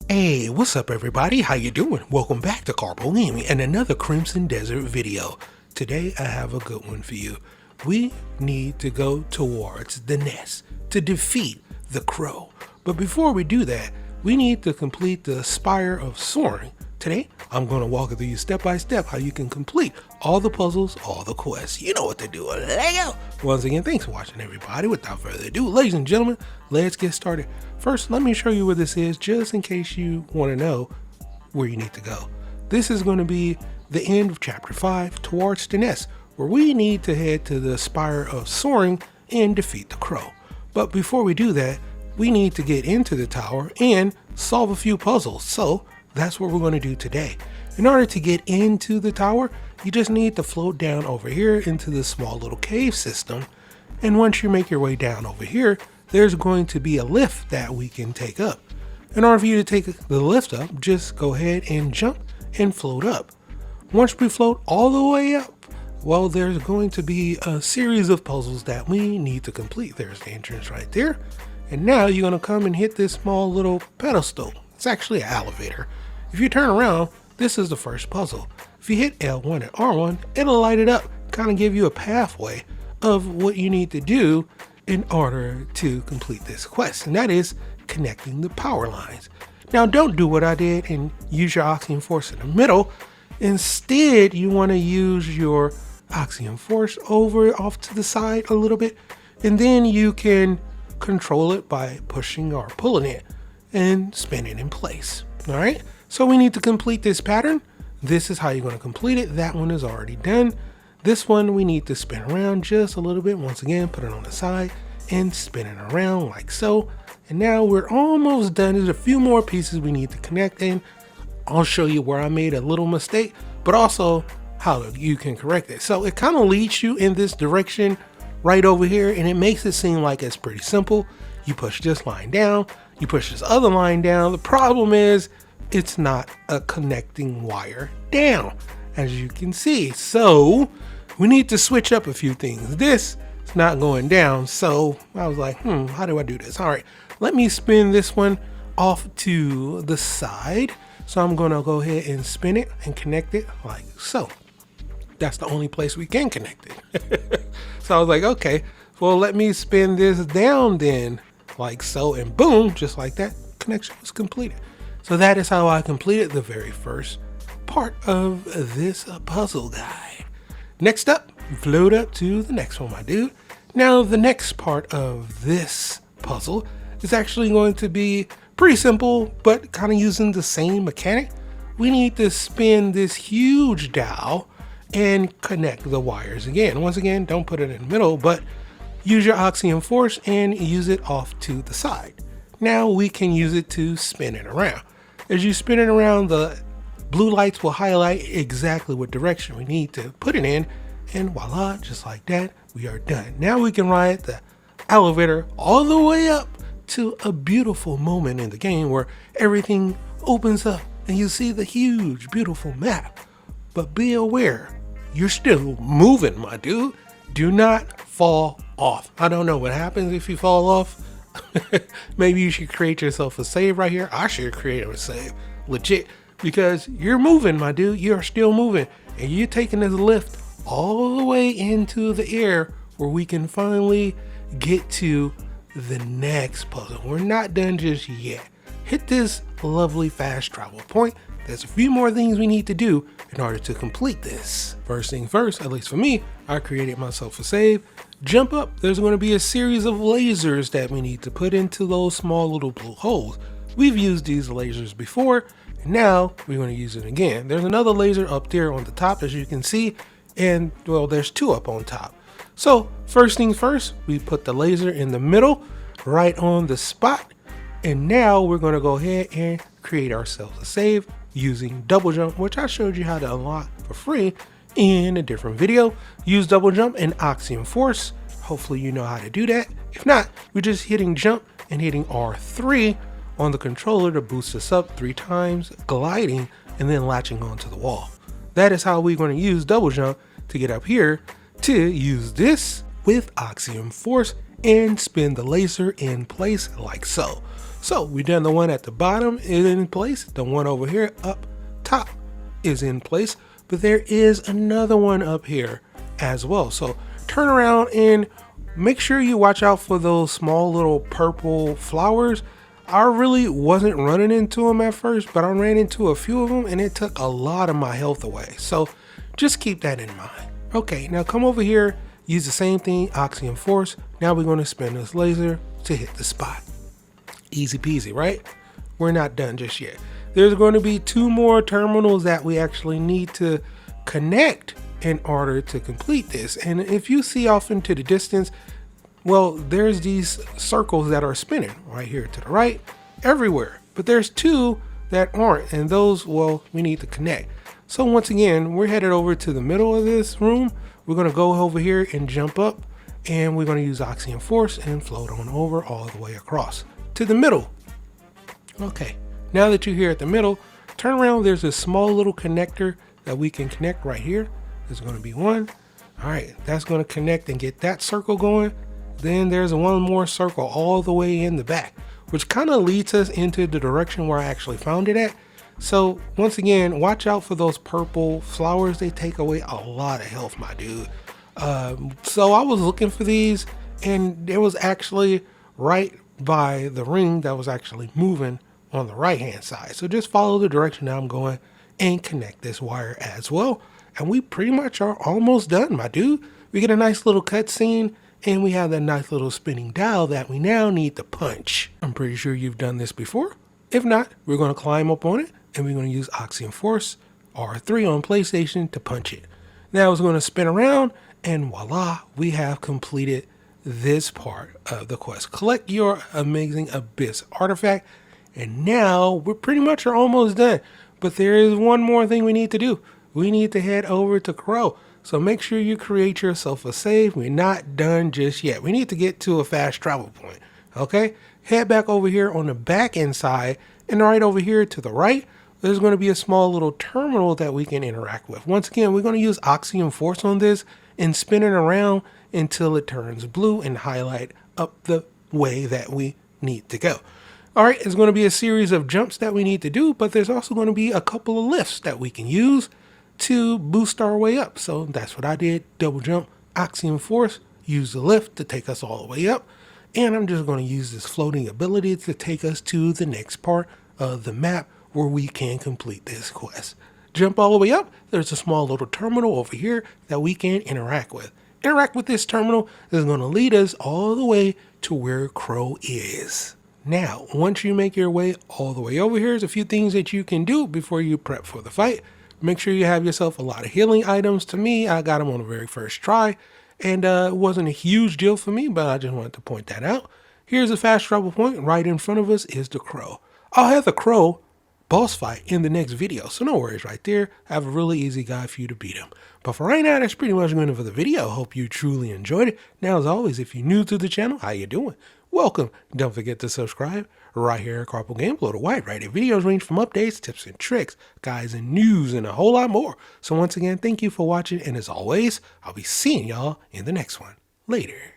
Hey, what's up everybody? How you doing? Welcome back to Karpogaming and another Crimson Desert video. Today I have a good one for you. We need to go towards the nest to defeat the crow. But before we do that, we need to complete the Spire of Soaring. Today, I'm going to walk through you step by step how you can complete all the puzzles, all the quests. You know what to do. Let's go! Once again, thanks for watching everybody. Without further ado, ladies and gentlemen, let's get started. First, let me show you where this is, just in case you want to know where you need to go. This is going to be the end of Chapter 5, towards the nest, where we need to head to the Spire of Soaring and defeat the crow. But before we do that, we need to get into the tower and solve a few puzzles. So that's what we're going to do today. In order to get into the tower, you just need to float down over here into this small little cave system. And once you make your way down over here, there's going to be a lift that we can take up. In order for you to take the lift up, just go ahead and jump and float up. Once we float all the way up, well, there's going to be a series of puzzles that we need to complete. There's the entrance right there. And now you're going to come and hit this small little pedestal. It's actually an elevator. If you turn around, this is the first puzzle. If you hit L1 and R1, it'll light it up, kind of give you a pathway of what you need to do in order to complete this quest, and that is connecting the power lines. Now, don't do what I did and use your Oxygen Force in the middle. Instead, you want to use your Oxygen Force over off to the side a little bit, and then you can control it by pushing or pulling it and spin it in place. All right, so we need to complete this pattern. This is how you're going to complete it. That one is already done. This one we need to spin around just a little bit. Once again, put it on the side and spin it around like so. And now we're almost done. There's a few more pieces we need to connect in. I'll show you where I made a little mistake, but also how you can correct it. So it kind of leads you in this direction right over here, and it makes it seem like it's pretty simple. You push this line down, you push this other line down. The problem is it's not a connecting wire down, as you can see. So we need to switch up a few things. This is not going down, so I was like, how do I do this? All right, let me spin this one off to the side. So I'm gonna go ahead and spin it and connect it like so. That's the only place we can connect it. So I was like, okay, well, let me spin this down then like so, and boom, just like that, connection was completed. So that is how I completed the very first part of this puzzle guide. Next up, float up to the next one, my dude. Now, the next part of this puzzle is actually going to be pretty simple, but kind of using the same mechanic. We need to spin this huge dowel and connect the wires again. Once again, don't put it in the middle, but use your Oxygen Force and use it off to the side. Now we can use it to spin it around. As you spin it around, the blue lights will highlight exactly what direction we need to put it in, and voila, just like that, we are done. Now we can ride the elevator all the way up to a beautiful moment in the game where everything opens up and you see the huge, beautiful map. But be aware, you're still moving, my dude. Do not fall off. I don't know what happens if you fall off. Maybe you should create yourself a save right here. I should create a save, legit, because you're moving, my dude. You're still moving, and you're taking this lift all the way into the air where we can finally get to the next puzzle. We're not done just yet. Hit this lovely fast travel point. There's a few more things we need to do in order to complete this. First thing first, at least for me, I created myself a save. Jump up, there's going to be a series of lasers that we need to put into those small little blue holes. We've used these lasers before, and now we're going to use it again. There's another laser up there on the top, as you can see, and well, there's two up on top. So first things first, we put the laser in the middle, right on the spot, and now we're going to go ahead and create ourselves a save using double jump, which I showed you how to unlock for free in a different video. Use double jump and Oxygen Force. Hopefully you know how to do that. If not, we're just hitting jump and hitting R3 on the controller to boost us up 3 times, gliding, and then latching onto the wall. That is how we're going to use double jump to get up here, to use this with Oxygen Force and spin the laser in place like so. So we've done the one at the bottom is in place. The one over here up top is in place, but there is another one up here as well. So turn around and make sure you watch out for those small little purple flowers. I really wasn't running into them at first, but I ran into a few of them and it took a lot of my health away. So just keep that in mind. Okay, now come over here, use the same thing, Oxygen Force. Now we're going to spin this laser to hit the spot. Easy peasy, right? We're not done just yet. There's going to be 2 more terminals that we actually need to connect in order to complete this. And if you see off into the distance, well, there's these circles that are spinning right here to the right, everywhere. But there's 2 that aren't, and those, well, we need to connect. So once again, we're headed over to the middle of this room. We're going to go over here and jump up, and we're going to use Oxygen Force and float on over all the way across to the middle. Okay, now that you're here at the middle, turn around. There's a small little connector that we can connect right here. There's going to be one. All right, that's going to connect and get that circle going. Then there's one more circle all the way in the back, which kind of leads us into the direction where I actually found it at. So once again, watch out for those purple flowers. They take away a lot of health, my dude. So I was looking for these, and it was actually right by the ring that was actually moving on the right hand side. So just follow the direction that I'm going and connect this wire as well. And we pretty much are almost done, my dude. We get a nice little cutscene, and we have that nice little spinning dial that we now need to punch. I'm pretty sure you've done this before. If not, we're going to climb up on it, and we're going to use Oxygen Force R3 on PlayStation to punch it. Now it's going to spin around, and voila, we have completed this part of the quest. Collect your amazing Abyss artifact, and now we're pretty much are almost done. But there is one more thing we need to do. We need to head over to Karpo. So make sure you create yourself a save. We're not done just yet. We need to get to a fast travel point. Okay, head back over here on the back end side, and right over here to the right, there's going to be a small little terminal that we can interact with. Once again, we're going to use Oxygen Force on this and spin it around until it turns blue and highlight up the way that we need to go. All right, it's going to be a series of jumps that we need to do, but there's also going to be a couple of lifts that we can use to boost our way up. So that's what I did. Double jump, Oxygen Force, use the lift to take us all the way up. And I'm just going to use this floating ability to take us to the next part of the map where we can complete this quest. Jump all the way up. There's a small little terminal over here that we can interact with. Interact with this terminal is going to lead us all the way to where Crow is. Now, once you make your way all the way over here, there's a few things that you can do before you prep for the fight. Make sure you have yourself a lot of healing items. To me, I got them on the very first try, and it wasn't a huge deal for me, but I just wanted to point that out. Here's a fast travel point. Right in front of us is the Crow. I'll have the Crow boss fight in the next video, so no worries right there. I have a really easy guide for you to beat him. But for right now, that's pretty much going for the video. Hope you truly enjoyed it. Now, as always, if you're new to the channel, how you doing? Welcome. Don't forget to subscribe right here at Karpo Game. Below the white right here. Videos range from updates, tips and tricks, guides and news, and a whole lot more. So once again, thank you for watching, and as always, I'll be seeing y'all in the next one. Later.